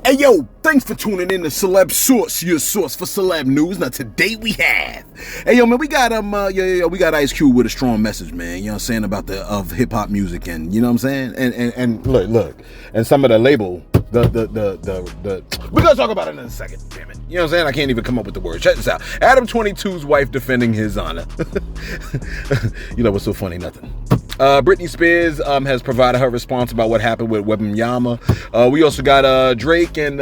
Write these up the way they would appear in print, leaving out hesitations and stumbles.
Hey yo, thanks for tuning in to Celeb Source, your source for celeb news. Now today we have, hey yo man, we got we got Ice Cube with a strong message, man. You know what I'm saying, about of hip hop music, and you know what I'm saying, and look, and some of the label, we're gonna talk about it in a second. Damn it, you know what I'm saying? I can't even come up with the words. Check this out. Adam 22's wife defending his honor. You know what's so funny? Nothing. Britney Spears has provided her response about what happened with Wembanyama. We also got Drake and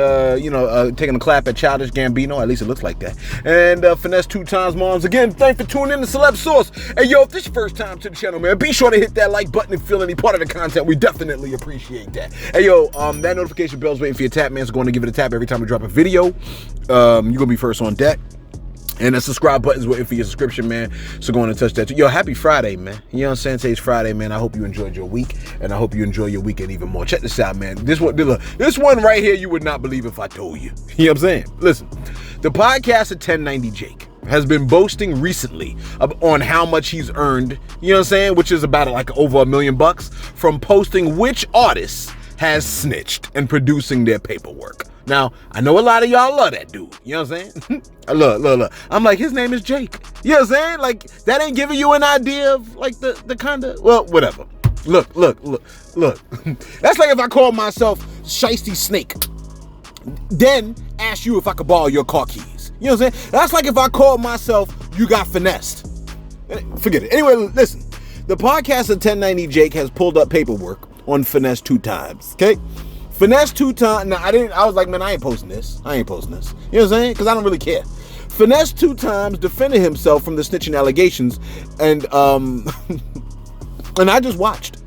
taking a clap at Childish Gambino. At least it looks like that. And Finesse 2 times moms. Again, thanks for tuning in to Celeb Source. Hey yo, if this is your first time to the channel, man, be sure to hit that like button and feel any part of the content. We definitely appreciate that. Hey yo, that notification bell's waiting for your tap, man. So go on and give it a tap every time we drop a video. You're gonna be first on deck. And the subscribe button's waiting for your subscription, man. So go on and touch that too. Yo, happy Friday, man. You know what I'm saying? Today's Friday, man. I hope you enjoyed your week, and I hope you enjoy your weekend even more. Check this out, man. This one right here, you would not believe if I told you. You know what I'm saying? Listen, the podcast at 1090 Jake has been boasting recently on how much he's earned, you know what I'm saying, which is about like over $1 million from posting which artist has snitched and producing their paperwork. Now, I know a lot of y'all love that dude. You know what I'm saying? Look. I'm like, his name is Jake. You know what I'm saying? Like, that ain't giving you an idea of, like, the kind of, well, whatever. Look. That's like if I called myself Shiesty Snake, then ask you if I could borrow your car keys. You know what I'm saying? That's like if I called myself You Got Finessed. Forget it. Anyway, listen. The podcast of 1090 Jake has pulled up paperwork on Finesse 2 times, okay? Finesse 2 times. Now, I was like, man, I ain't posting this. You know what I'm saying? Because I don't really care. Finesse 2 times defended himself from the snitching allegations, and and I just watched.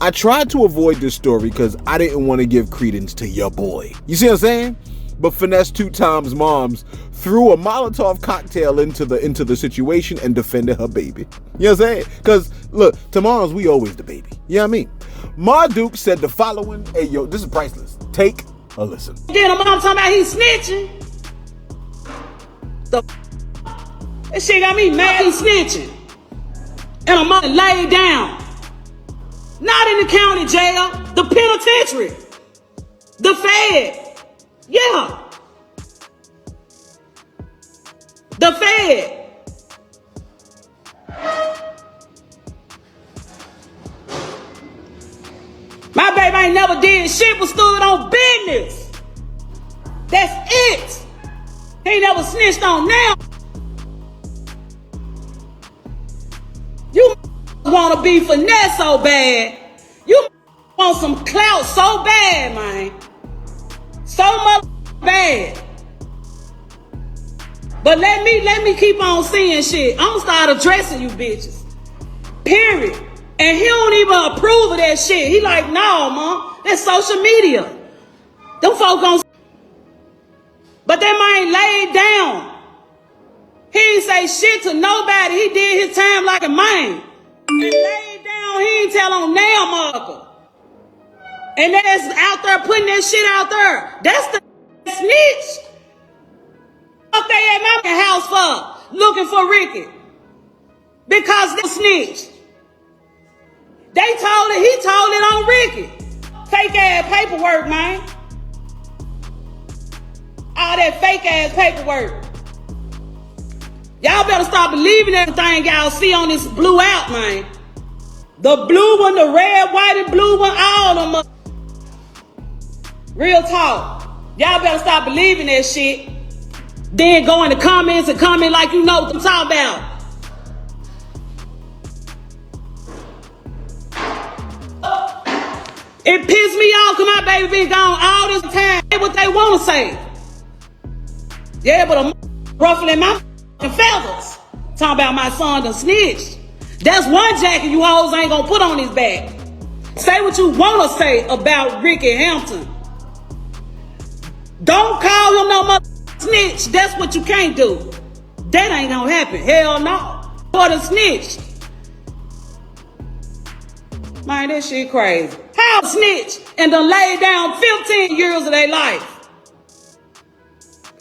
I tried to avoid this story because I didn't want to give credence to your boy. You see what I'm saying? But Finesse 2 times moms threw a Molotov cocktail into the situation and defended her baby. You know what I'm saying? Because look, tomorrow's we always the baby. You know what I mean? Ma Duke said the following. Hey yo, this is priceless. Take a listen. Then a mom talking about he snitching. That shit got me mad. He snitching. And a mother laid down. Not in the county jail. The penitentiary. The Fed. Yeah. The Fed. My baby ain't never did shit but stood on business. That's it. He ain't never snitched on now. You want to be finesse so bad. You want some clout so bad, man. So much bad. But let me keep on seeing shit. I'm gonna start addressing you bitches. Period. And he don't even approve of that shit. He like, no, mom, that's social media. Them folk gon' but that man laid down. He ain't say shit to nobody. He did his time like a man. And laid down, he ain't tell on nail marker. And that's out there putting that shit out there. That's the snitch. What they at my house for? Looking for Ricky. Because they snitched. He told it on Ricky. Fake ass paperwork, man. All that fake ass paperwork. Y'all better stop believing everything y'all see on this blue out, man. The blue one, the red, white, and blue one, all of them. Real talk. Y'all better stop believing that shit. Then go in the comments and comment like you know what I'm talking about. It pissed me off because my baby been gone all this time. Say what they want to say. Yeah, but I'm ruffling my feathers. Talking about my son done snitched. That's one jacket you hoes ain't gonna put on his back. Say what you want to say about Ricky Hampton. Don't call him no mother snitch. That's what you can't do. That ain't gonna happen. Hell no. For the snitch. Man, that shit crazy. How snitch and done laid down 15 years of their life?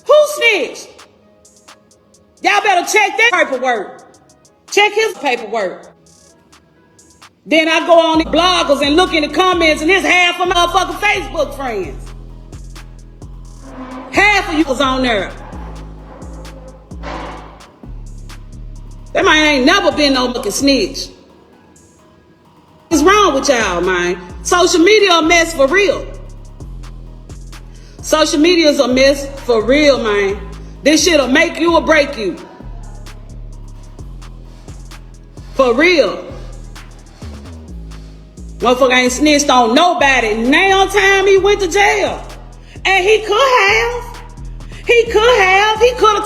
Who snitched? Y'all better check that paperwork. Check his paperwork. Then I go on the bloggers and look in the comments and it's half of motherfucking Facebook friends. you was on there. That man ain't never been no fucking snitch. What's wrong with y'all, man? Social media a mess for real. Social media is a mess for real, man. This shit'll make you or break you. For real. Motherfucker ain't snitched on nobody. Now time he went to jail. And he could have. He could have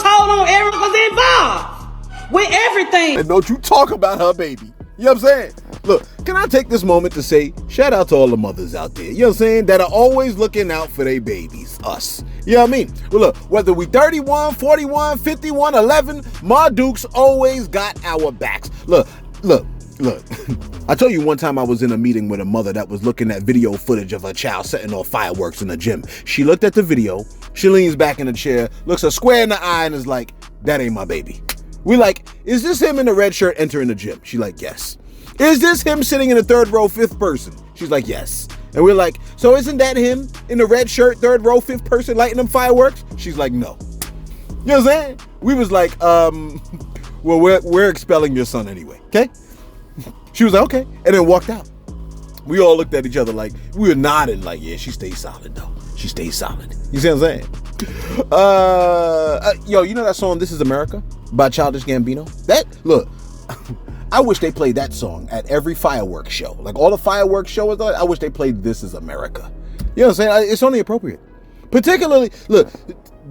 told on Erica's involved with everything. And don't you talk about her baby. You know what I'm saying? Look, can I take this moment to say, shout out to all the mothers out there, you know what I'm saying, that are always looking out for their babies, us. You know what I mean? Well, look, whether we 31, 41, 51, 11, Ma Dukes always got our backs. Look. I told you one time I was in a meeting with a mother that was looking at video footage of her child setting off fireworks in the gym. She looked at the video, she leans back in the chair, looks her square in the eye and is like, that ain't my baby. We like, is this him in the red shirt entering the gym? She like, yes. Is this him sitting in the third row, fifth person? She's like, yes. And we're like, so isn't that him in the red shirt, third row, fifth person lighting them fireworks? She's like, no. You know what I'm saying? We was like, well, we're expelling your son anyway, okay? She was like, okay, and then walked out. We all looked at each other like, we were nodding like, yeah, she stays solid though. She stays solid. You see what I'm saying? Yo, you know that song, This Is America by Childish Gambino? Look, I wish they played that song at every fireworks show. Like all the fireworks shows, I wish they played This Is America. You know what I'm saying? It's only appropriate. Particularly, look,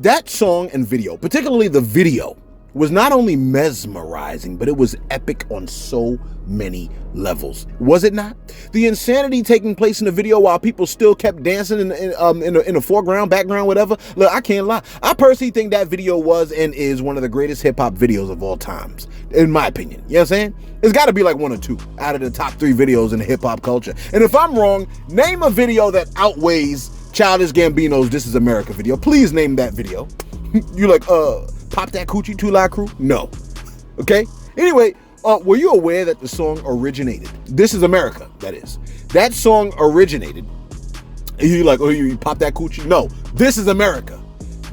that song and video, particularly the video, was not only mesmerizing, but it was epic on so many levels. Was it not? The insanity taking place in the video while people still kept dancing in the foreground, background, whatever. Look, I can't lie. I personally think that video was and is one of the greatest hip hop videos of all times, in my opinion. You know what I'm saying? It's got to be like one or two out of the top 3 videos in the hip hop culture. And if I'm wrong, name a video that outweighs Childish Gambino's This Is America video. Please name that video. You like, Pop That Coochie, 2 Live Crew? No. Okay? Anyway, were you aware that the song originated? This Is America, that is. That song originated. You like, oh, you Pop That Coochie? No. This Is America.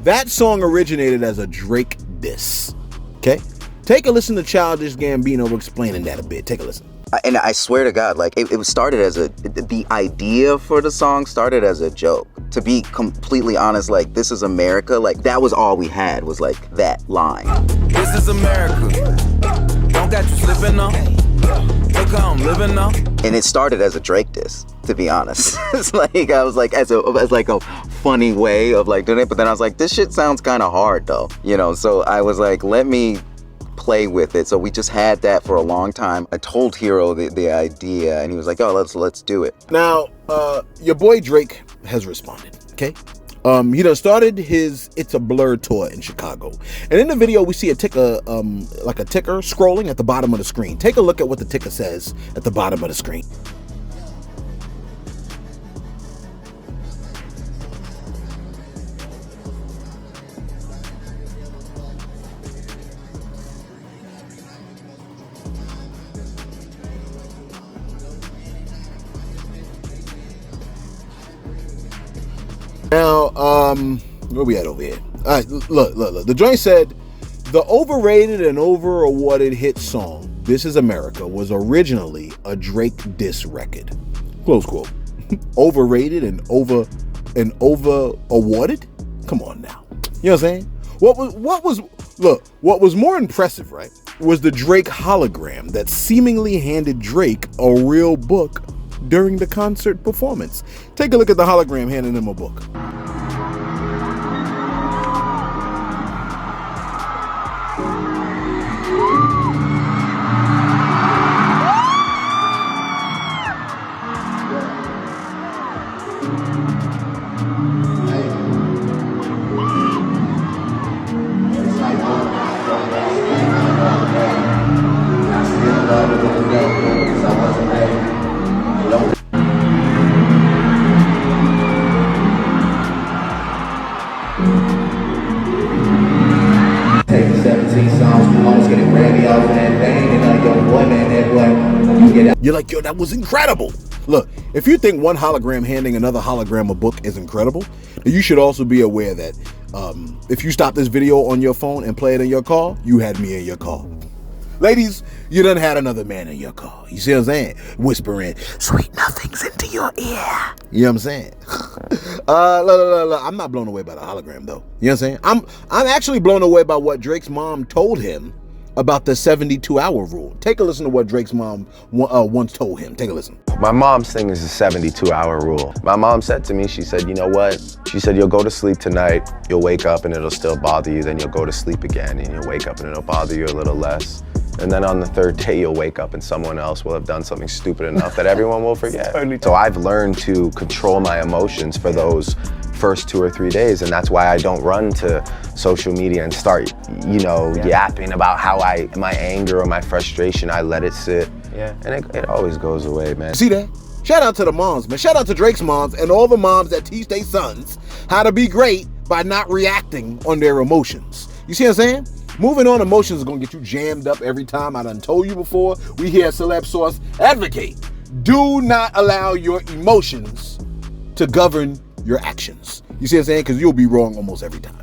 That song originated as a Drake diss. Okay? Take a listen to Childish Gambino explaining that a bit. Take a listen. And I swear to God, like it was started as the idea for the song started as a joke. To be completely honest, like This Is America, like that was all we had was like that line. This is America. Don't got you slipping up. Look how I'm living up. And it started as a Drake diss, to be honest. It's like I was like as like a funny way of like doing it, but then I was like, this shit sounds kind of hard though, you know. So I was like, let me play with it. So we just had that for a long time. I told Hero the idea and he was like, oh, let's do it. Now, your boy Drake has responded, okay? He done started his It's a Blur tour in Chicago. And in the video, we see a ticker, like a ticker scrolling at the bottom of the screen. Take a look at what the ticker says at the bottom of the screen. Now, where we at over here? All right, look. The joint said, the overrated and over-awarded hit song, This Is America, was originally a Drake diss record. Close quote. Overrated and over-awarded? Come on now. You know what I'm saying? What was more impressive, right, was the Drake hologram that seemingly handed Drake a real book during the concert performance. Take a look at the hologram handing him a book. You're like, yo, that was incredible. Look, if you think one hologram handing another hologram a book is incredible, you should also be aware that If you stop this video on your phone and play it in your car, you had me in your car. Ladies, you done had another man in your car. You see what I'm saying? Whispering sweet nothings into your ear. You know what I'm saying? Look, I'm not blown away by the hologram though. You know what I'm saying? I'm actually blown away by what Drake's mom told him about the 72-hour rule. Take a listen to what Drake's mom once told him. Take a listen. My mom's thing is a 72-hour rule. My mom said to me, she said, you know what? She said, you'll go to sleep tonight, you'll wake up and it'll still bother you, then you'll go to sleep again and you'll wake up and it'll bother you a little less. And then on the third day, you'll wake up and someone else will have done something stupid enough that everyone will forget. So I've learned to control my emotions for those first 2 or 3 days, and that's why I don't run to social media and start, yapping about how my anger or my frustration, I let it sit. Yeah. And it always goes away, man. See that? Shout out to the moms, man. Shout out to Drake's moms and all the moms that teach their sons how to be great by not reacting on their emotions. You see what I'm saying? Moving on emotions is gonna get you jammed up every time. I done told you before. We here at Celeb Source advocate. Do not allow your emotions to govern your actions. You see what I'm saying? Because you'll be wrong almost every time.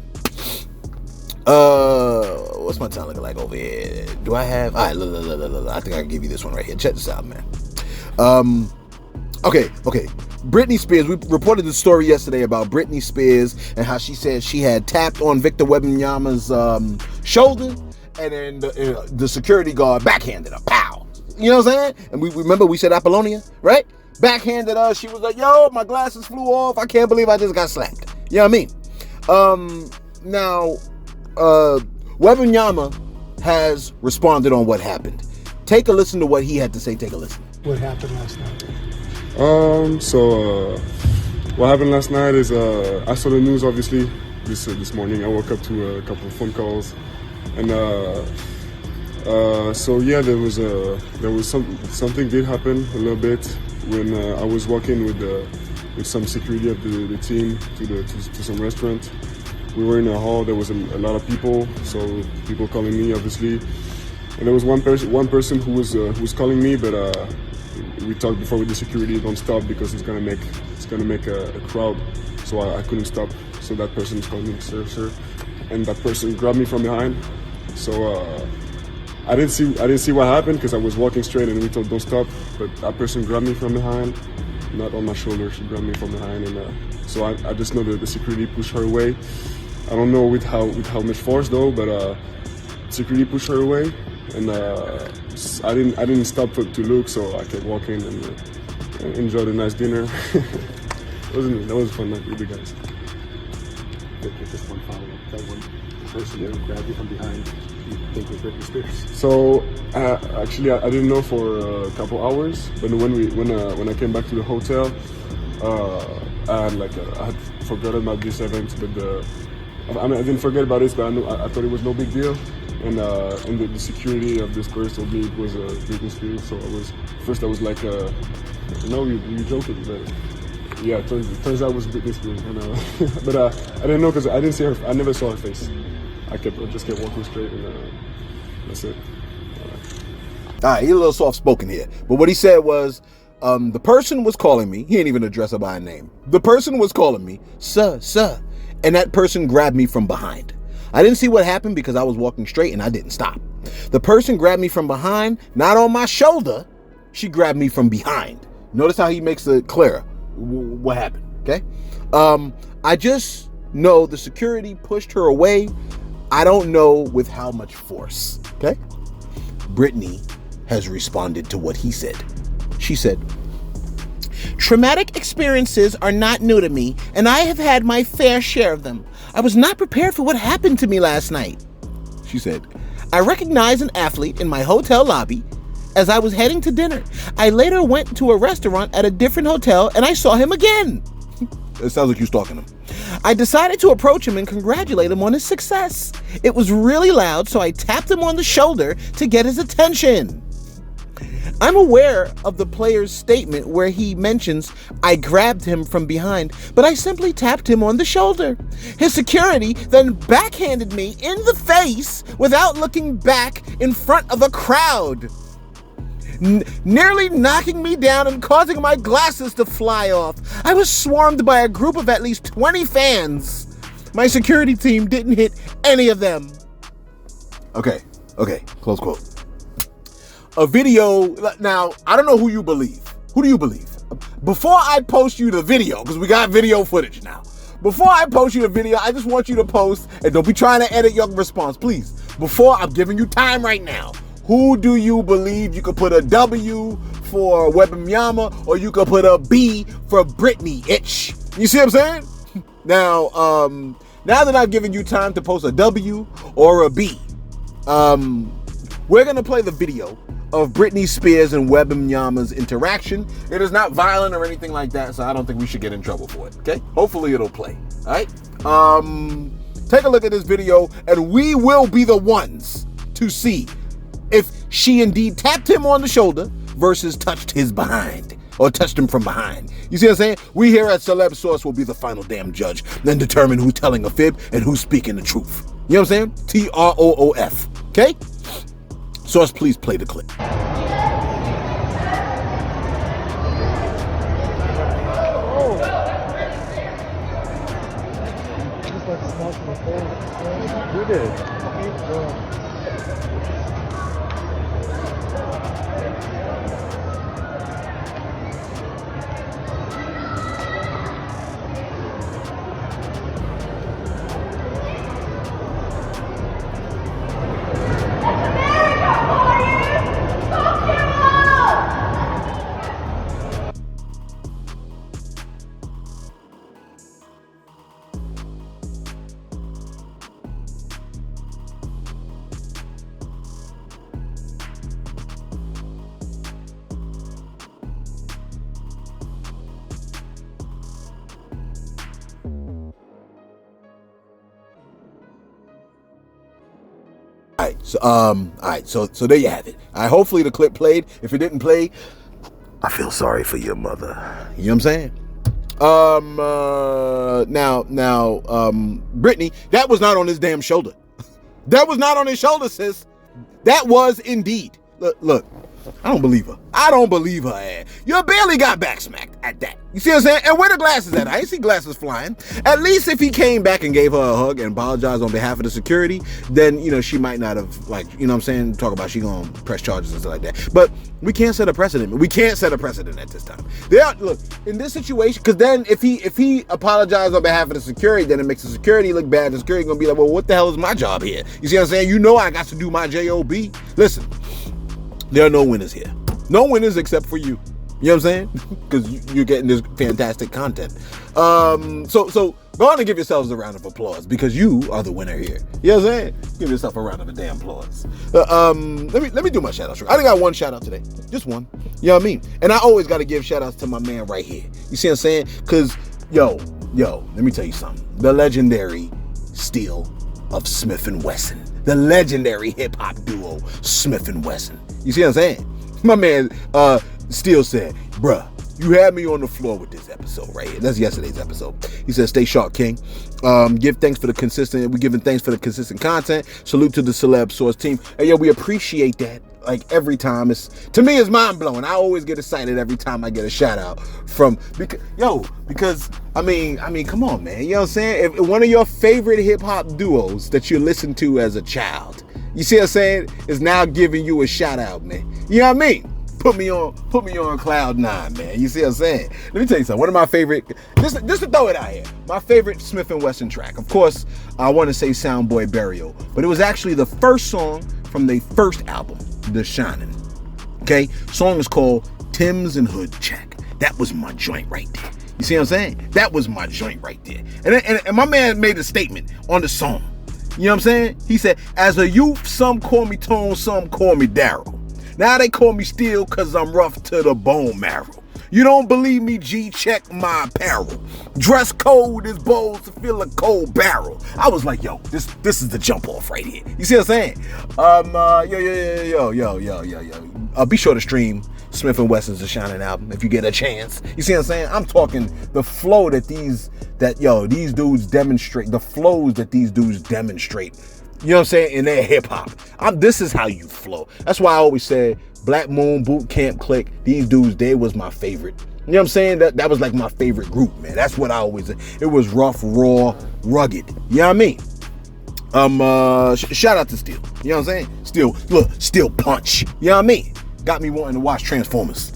What's my time looking like over here? Do I have? All right, look. I think I can give you this one right here. Check this out, man. Okay. Britney Spears, we reported the story yesterday about Britney Spears and how she said she had tapped on Victor Wembanyama's shoulder, and then the security guard backhanded her. Pow! You know what I'm saying? And we remember we said Apollonia, right? Backhanded her. She was like, yo, my glasses flew off. I can't believe I just got slapped. You know what I mean? Now, Wembanyama has responded on what happened. Take a listen to what he had to say. Take a listen. What happened last night? What happened last night is I saw the news obviously this morning. I woke up to a couple of phone calls, and there was something did happen a little bit when I was walking with some security of the team to some restaurant. We were in a hall. There was a lot of people, so people calling me obviously, and there was one person who was calling me, but we talked before with the security, don't stop because it's gonna make a crowd. So I couldn't stop. So that person is calling me, sir, and that person grabbed me from behind. So I didn't see what happened because I was walking straight and we told don't stop. But that person grabbed me from behind, not on my shoulder. She grabbed me from behind, and so I just know that the security pushed her away. I don't know with how much force though, but security pushed her away. And I didn't stop to look, so I kept walking and enjoyed a nice dinner. That was a fun night with the guys. Just one follow-up. That one person that grabbed you from behind, you think was Britney Spears? So actually, I didn't know for a couple hours, but when I came back to the hotel, I had forgotten about this event, but I didn't forget about this, but I thought it was no big deal. And the security of this person told me it was Britney Spears. So I was like, no, you're joking. But yeah, it turns out it was Britney Spears. And, but I didn't know because I didn't see her. I never saw her face. I just kept walking straight, and that's it. All right, he's a little soft-spoken here. But what he said was, the person was calling me. He ain't even address her by name. The person was calling me, sir. And that person grabbed me from behind. I didn't see what happened because I was walking straight and I didn't stop. The person grabbed me from behind, not on my shoulder. She grabbed me from behind. Notice how he makes it clear what happened, okay? I just know the security pushed her away. I don't know with how much force, okay? Britney has responded to what he said. She said, traumatic experiences are not new to me, and I have had my fair share of them. I was not prepared for what happened to me last night. She said, I recognized an athlete in my hotel lobby as I was heading to dinner. I later went to a restaurant at a different hotel and I saw him again. It sounds like you're stalking him. I decided to approach him and congratulate him on his success. It was really loud, so I tapped him on the shoulder to get his attention. I'm aware of the player's statement where he mentions I grabbed him from behind, but I simply tapped him on the shoulder. His security then backhanded me in the face without looking back in front of a crowd, nearly knocking me down and causing my glasses to fly off. I was swarmed by a group of at least 20 fans. My security team didn't hit any of them. Okay, close quote. A video, now, I don't know who you believe. Who do you believe? Before I post you the video, because we got video footage now. Before I post you the video, I just want you to post, and don't be trying to edit your response, please. Before, I'm giving you time right now. Who do you believe? You could put a W for Webmyama, or you could put a B for Britney, itch. You see what I'm saying? Now that I've given you time to post a W or a B, we're going to play the video of Britney Spears and Webmyama's interaction. It is not violent or anything like that, so I don't think we should get in trouble for it, okay? Hopefully it'll play, all right? Take a look at this video, and we will be the ones to see if she indeed tapped him on the shoulder versus touched his behind, or touched him from behind. You see what I'm saying? We here at Celeb Source will be the final damn judge, then determine who's telling a fib and who's speaking the truth. You know what I'm saying? TROOF, okay? Source, please play the clip. You did. All right, so there you have it. Hopefully the clip played. If it didn't play, I feel sorry for your mother. You know what I'm saying? Britney, that was not on his damn shoulder. That was not on his shoulder, sis. That was indeed. Look, I don't believe her. I don't believe her ass. You barely got backsmacked at that. You see what I'm saying? And where the glasses at? I ain't see glasses flying. At least if he came back and gave her a hug and apologized on behalf of the security, then, you know, she might not have, like, you know what I'm saying, talk about she gonna press charges and stuff like that. But we can't set a precedent. We can't set a precedent at this time. Look, in this situation, because then if he apologized on behalf of the security, then it makes the security look bad. The security gonna be like, well, what the hell is my job here? You see what I'm saying? You know I got to do my job. Listen, there are no winners here. No winners except for you. You know what I'm saying? Because you're getting this fantastic content. So go on and give yourselves a round of applause because you are the winner here. You know what I'm saying? Give yourself a round of a damn applause. Let me do my shout outs. I only got one shout out today. Just one. You know what I mean? And I always got to give shout outs to my man right here. You see what I'm saying? Because, yo, let me tell you something. The legendary Steele of Smith & Wesson. The legendary hip hop duo Smith & Wesson. You see what I'm saying? My man Steele said, bruh, you had me on the floor with this episode right here. That's yesterday's episode. He said, stay sharp, King. We're giving thanks for the consistent content. Salute to the Celeb Source team. And yeah, we appreciate that. Like every time, to me, it's mind blowing. I always get excited every time I get a shout out from because I mean, come on, man. You know what I'm saying? If one of your favorite hip hop duos that you listened to as a child, you see what I'm saying, is now giving you a shout out, man. You know what I mean? Put me on cloud nine, man. You see what I'm saying? Let me tell you something. One of my favorite, just to throw it out here, my favorite Smith & Wesson track. Of course, I want to say Soundboy Burial, but it was actually the first song from their first album, The Shining. Okay? Song is called Tim's and Hood Check. That was my joint right there. You see what I'm saying? That was my joint right there. And my man made a statement on the song. You know what I'm saying? He said, as a youth, some call me Tone, some call me Daryl. Now they call me Steel because I'm rough to the bone marrow. You don't believe me, G, check my apparel. Dress code is bold to fill a cold barrel. I was like, yo, this is the jump off right here. You see what I'm saying? Yo. Be sure to stream Smith & Wesson's The Shining album if you get a chance. You see what I'm saying? I'm talking the flow that these dudes demonstrate, the flows that these dudes demonstrate. You know what I'm saying? In their hip hop. This is how you flow. That's why I always said Black Moon, Boot Camp, Click. These dudes, they was my favorite You know what I'm saying? That was like my favorite group, man. That's what I always, it was rough, raw, rugged. You know what I mean? Shout out to Steel. You know what I'm saying? Steel, look, Steel punch. You know what I mean? Got me wanting to watch Transformers.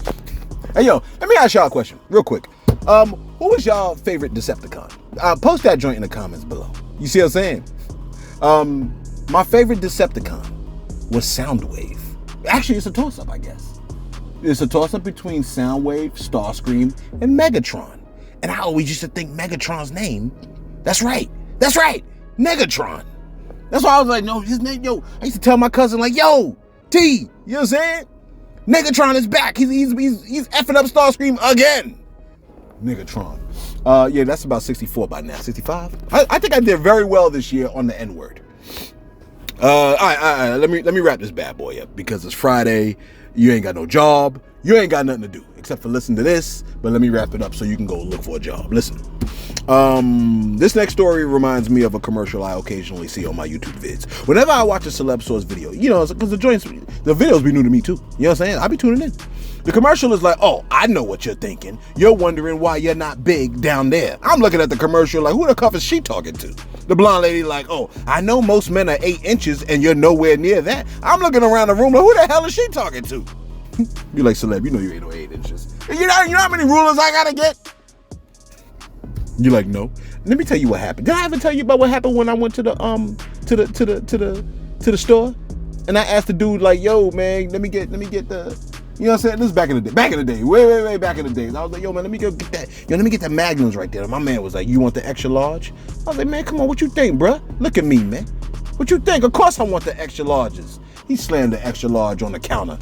Hey, yo, let me ask y'all a question real quick. Who was y'all favorite Decepticon? Post that joint in the comments below. You see what I'm saying? My favorite Decepticon was Soundwave. Actually, it's a toss-up, I guess. It's a toss-up between Soundwave, Starscream, and Megatron. And I always used to think Megatron's name, that's right, Megatron. That's why I was like, no, his name, yo, I used to tell my cousin, like, yo, T, you know what I'm saying? Megatron is back. He's effing up Starscream again. Megatron. Yeah, that's about 64 by now. 65? I think I did very well this year on the N-word. All right, let me wrap this bad boy up because it's Friday. You ain't got no job. You ain't got nothing to do except for listen to this. But let me wrap it up so you can go look for a job. Listen. This next story reminds me of a commercial I occasionally see on my YouTube vids. Whenever I watch a Celeb Source video, you know, because the videos be new to me too. You know what I'm saying? I be tuning in. The commercial is like, oh, I know what you're thinking. You're wondering why you're not big down there. I'm looking at the commercial like, who the cuff is she talking to? The blonde lady like, oh, I know most men are 8 inches and you're nowhere near that. I'm looking around the room like, who the hell is she talking to? You like, Celeb, you know you ain't no 8 inches. You know how many rulers I gotta get? You like, no. Let me tell you what happened. Did I ever tell you about what happened when I went to the store? And I asked the dude, like, yo, man, let me get the, you know what I'm saying? This is back in the day. Way back in the days. I was like, yo, man, let me go get that. Yo, let me get the Magnums right there. And my man was like, you want the extra large? I was like, man, come on, what you think, bruh? Look at me, man. What you think? Of course I want the extra larges. He slammed the extra large on the counter.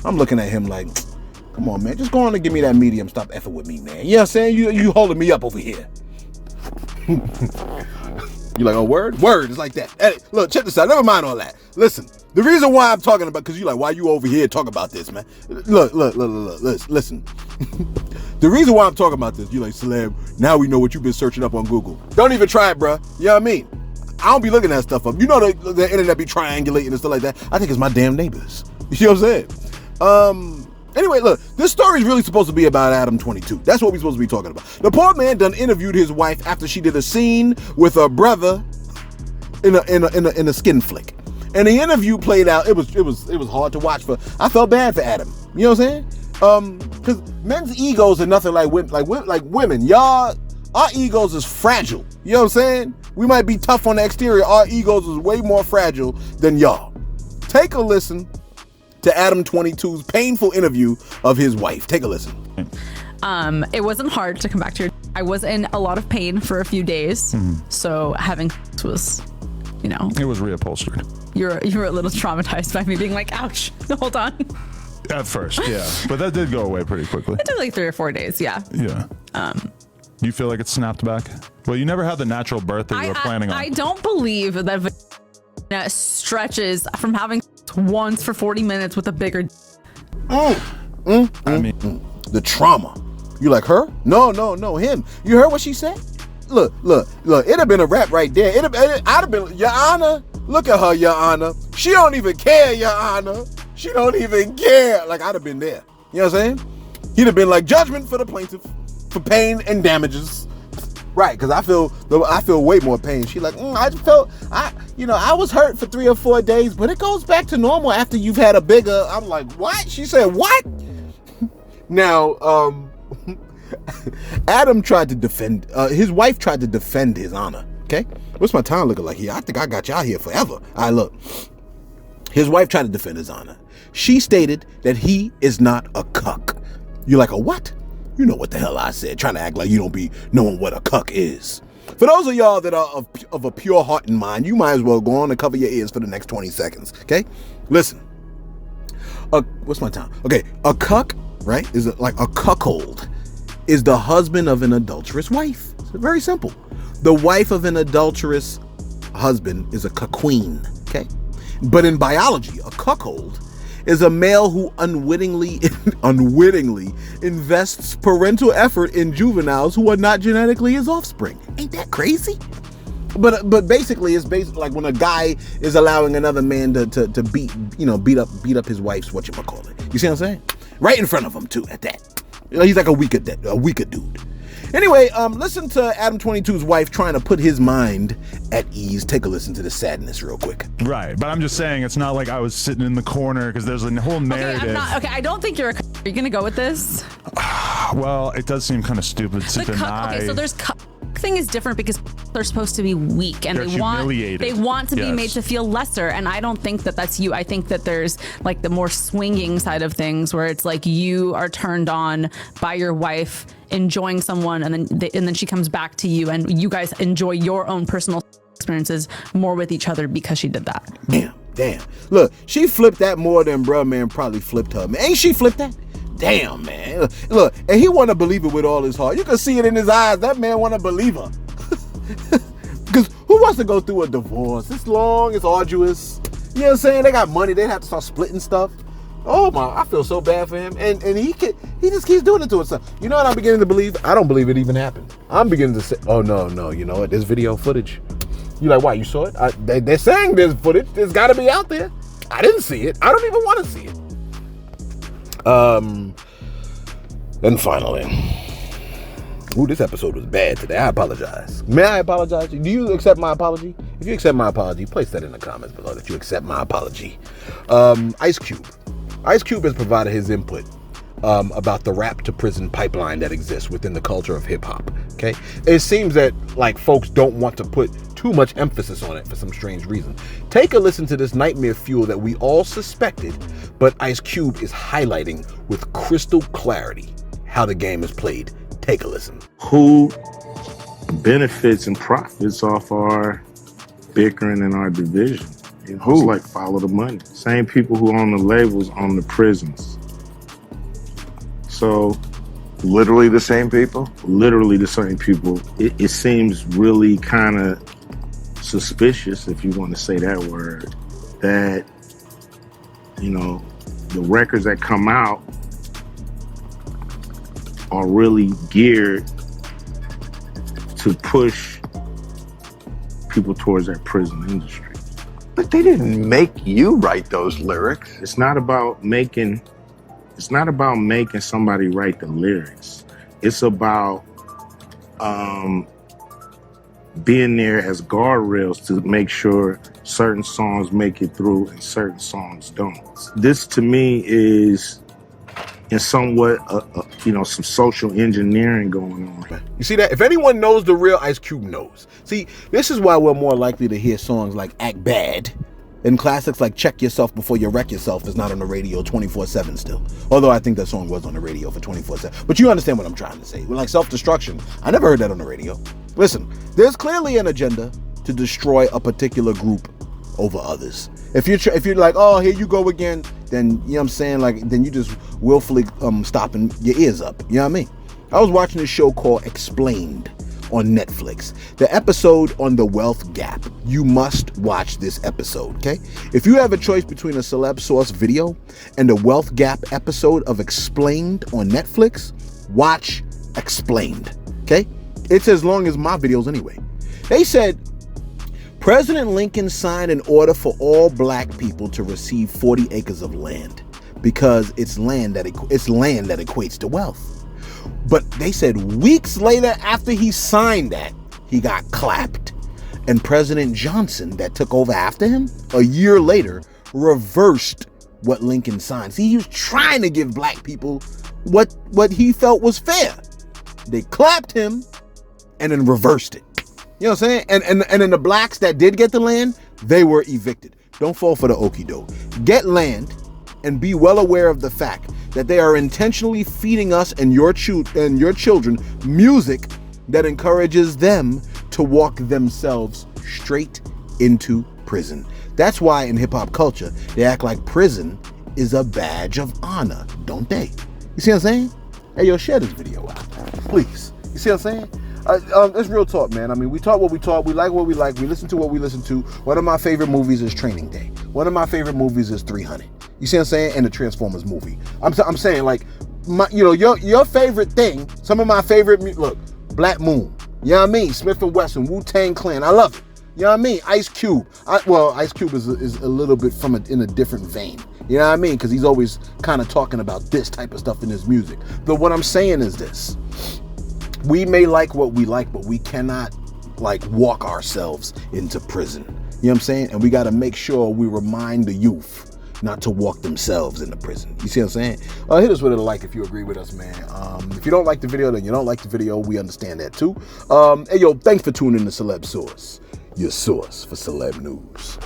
I'm looking at him like, come on, man, just go on and give me that medium. Stop effing with me, man. You know what I'm saying? You holding me up over here. You like, oh, word? Word, it's like that. Hey, look, check this out. Never mind all that. Listen, the reason why I'm talking about, because you like, why you over here talking about this, man? Look, listen. The reason why I'm talking about this, you like, Celeb, now we know what you've been searching up on Google. Don't even try it, bruh. You know what I mean? I don't be looking that stuff up. You know the internet be triangulating and stuff like that. I think it's my damn neighbors. You know what I'm saying? Anyway, look, this story is really supposed to be about Adam 22. That's what we're supposed to be talking about. The poor man done interviewed his wife after she did a scene with her brother in a skin flick. And the interview played out. It was hard to watch for. I felt bad for Adam. You know what I'm saying? Because men's egos are nothing like women. Y'all, our egos is fragile. You know what I'm saying? We might be tough on the exterior. Our egos is way more fragile than y'all. Take a listen to Adam 22's painful interview of his wife. Take a listen. It wasn't hard to come back to your. I was in a lot of pain for a few days, so having was, you know, it was reupholstered. You were a little traumatized by me being like, ouch, hold on. At first, yeah, but that did go away pretty quickly. It took like 3 or 4 days, yeah. Yeah. You feel like it snapped back? Well, you never had the natural birth that you were planning on. I don't believe that vagina stretches from having once for 40 minutes with a bigger. I mean, the trauma. You like her? No, him. You heard what she said? Look. It'd have been a rap right there. I'd have been, Your Honor. Look at her, Your Honor. She don't even care, Your Honor. She don't even care. Like, I'd have been there. You know what I'm saying? He'd have been like, judgment for the plaintiff for pain and damages. Right, because I feel way more pain. She like, I was hurt for 3 or 4 days, but it goes back to normal after you've had a bigger. I'm like, what? She said, what? Now, Adam tried to defend, his wife tried to defend his honor. Okay, what's my time looking like here? I think I got y'all here forever. All right, look. His wife tried to defend his honor. She stated that he is not a cuck. You're like, a what? You know what the hell I said, trying to act like you don't be knowing what a cuck is. For those of y'all that are of a pure heart and mind, you might as well go on and cover your ears for the next 20 seconds, okay? Listen, what's my time? Okay, a cuck, right, is like a cuckold is the husband of an adulterous wife. It's very simple. The wife of an adulterous husband is a cucqueen, okay? But in biology, a cuckold is a male who unwittingly invests parental effort in juveniles who are not genetically his offspring. Ain't that crazy? But basically, it's like when a guy is allowing another man to beat up his wife's whatchamacallit. You see what I'm saying? Right in front of him too, at that. He's like a weaker dude. Anyway, listen to Adam 22's wife trying to put his mind at ease. Take a listen to the sadness real quick. Right, but I'm just saying it's not like I was sitting in the corner because there's a whole narrative. Okay, I don't think you're are you gonna go with this? Well, it does seem kind of stupid to deny. Okay, so there's thing is different because they're supposed to be weak and they want to be made to feel lesser, and I don't think that that's you. I think that there's like the more swinging side of things where it's like you are turned on by your wife enjoying someone, and then she comes back to you and you guys enjoy your own personal experiences more with each other because she did that. Damn. Look, she flipped that more than bruh man probably flipped her. Man, ain't she flipped that? Damn, man. Look, and he want to believe it with all his heart. You can see it in his eyes. That man want to believe her. Because who wants to go through a divorce? It's long, it's arduous. You know what I'm saying? They got money. They have to start splitting stuff. Oh my, I feel so bad for him. And he just keeps doing it to himself. You know what I'm beginning to believe? I don't believe it even happened. I'm beginning to say, oh no, you know what? There's video footage. You like, why? You saw it? They're saying there's footage. It's got to be out there. I didn't see it. I don't even want to see it. And finally, this episode was bad today. I apologize. May I apologize? Do you accept my apology? If you accept my apology, place that in the comments below that you accept my apology. Ice Cube has provided his input about the rap to prison pipeline that exists within the culture of hip hop. Okay, it seems that like folks don't want to put too much emphasis on it for some strange reason. Take a listen to this nightmare fuel that we all suspected, but Ice Cube is highlighting with crystal clarity how the game is played. Take a listen. Who benefits and profits off our bickering and our division? You know, it's like follow the money. Same people who own the labels own the prisons. So literally the same people? Literally the same people. It seems really kind of suspicious, if you want to say that word, that, you know, the records that come out are really geared to push people towards that prison industry. But they didn't make you write those lyrics. It's not about making somebody write the lyrics. It's about being there as guardrails to make sure certain songs make it through and certain songs don't. This to me is in somewhat, some social engineering going on. You see that? If anyone knows the real Ice Cube knows. See, this is why we're more likely to hear songs like Act Bad and classics like Check Yourself Before You Wreck Yourself is not on the radio 24/7 still. Although I think that song was on the radio for 24/7. But you understand what I'm trying to say. Like Self-Destruction, I never heard that on the radio. Listen, there's clearly an agenda to destroy a particular group over others. If you're like, oh, here you go again, then, you know what I'm saying, like, then you just willfully stopping your ears up. You know what I mean? I was watching this show called Explained on Netflix. The episode on the wealth gap. You must watch this episode, okay? If you have a choice between a Celeb Source video and a wealth gap episode of Explained on Netflix, watch Explained, okay? It's as long as my videos anyway. They said, President Lincoln signed an order for all black people to receive 40 acres of land because it's land that equates to wealth. But they said weeks later after he signed that, he got clapped. And President Johnson, that took over after him, a year later, reversed what Lincoln signed. See, he was trying to give black people what he felt was fair. They clapped him and then reversed it. You know what I'm saying? And then the blacks that did get the land, they were evicted. Don't fall for the okie doke. Get land and be well aware of the fact that they are intentionally feeding us and your children music that encourages them to walk themselves straight into prison. That's why in hip hop culture, they act like prison is a badge of honor, don't they? You see what I'm saying? Hey, yo, share this video out, please. You see what I'm saying? It's real talk, man. I mean, we talk what we talk. We like what we like. We listen to what we listen to. One of my favorite movies is Training Day. One of my favorite movies is 300. You see what I'm saying? And the Transformers movie. I'm saying, like, your favorite thing. Some of my favorite, look, Black Moon. You know what I mean? Smith & Wesson, Wu-Tang Clan. I love it. You know what I mean? Ice Cube. Ice Cube is a little bit in a different vein. You know what I mean? Because he's always kind of talking about this type of stuff in his music. But what I'm saying is this. We may like what we like, but we cannot like walk ourselves into prison. You know what I'm saying? And we got to make sure we remind the youth not to walk themselves into prison. You see what I'm saying? Hit us with a like if you agree with us, man. If you don't like the video, then you don't like the video. We understand that too. Hey, yo, thanks for tuning in to Celeb Source, your source for celeb news.